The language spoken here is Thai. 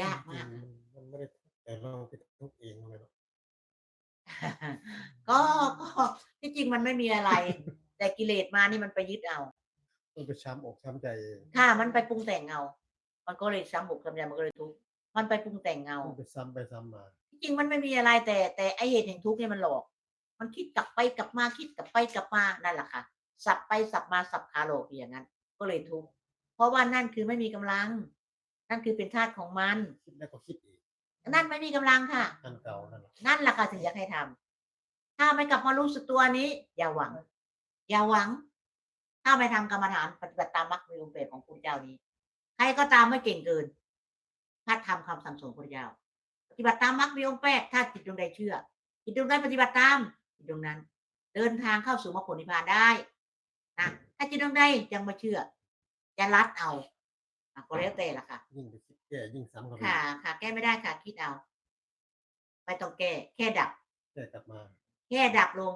ยากจริมากงๆมันไม่ได้แต่เราไปทุกข์เองเลยเนาะก็ก็ที่จริงมันไม่มีอะไรแต่กิเลสมานี่มันไปยึดเอามันไปช้ำอกช้ำใจเองค่ะมันไปปรุงแต่งเอามันก็เลยซ้ำอกซ้ำใจมันก็เลยทุกข์มันไปปรุงแต่งเอามันไปซ้ำไปซ้ำมาที่จริงมันไม่มีอะไรแต่ไอ้เหตุแห่งทุกข์เนี่ยมันหลอกมันคิดกลับไปกลับมาคิดกลับไปกลับมานั่นแหละค่ะสับไปสับมาสับขาหลอกอยู่อย่างงั้นก็เลยทุกข์เพราะว่านั่นคือไม่มีกำลังนั่นคือเป็นธาตุของมันคิดแล้วก็คิดอีกนั่นไม่มีกำลังค่ะอันเก่านั่นแหละนั่นแหละค่ะถึงอยากให้ทำถ้าไม่กลับมารู้สึกตัวนี้อย่าหวังอย่าหวังถ้าไม่ทำกรรมฐานปฏิบัติตามมรรคมีองค์8ของพุทธเจ้านี้ใครก็ตามไม่เก่งเกินถ้าทำคำสั่งสอนพุทธเจ้าปฏิบัติตามมรรคมีองค์8ถ้าจิตดวงใดเชื่อจิตดวงใดปฏิบัติตามจิตดวงนั้นเดินทางเข้าสู่มรรคผลนิพพานได้นะถ้าจิตดวงใดยังไม่เชื่อจะลัดเอาก็แล้วแต่ล่ะค่ะยิ่งไปคิดแก้ยิ่งซ้ำเข้าไปค่ะอีกค่ะแก้ไม่ได้ค่ะคิดเอาไม่ต้องแก้แค่ดับแก้กลับมาแค่ดับลง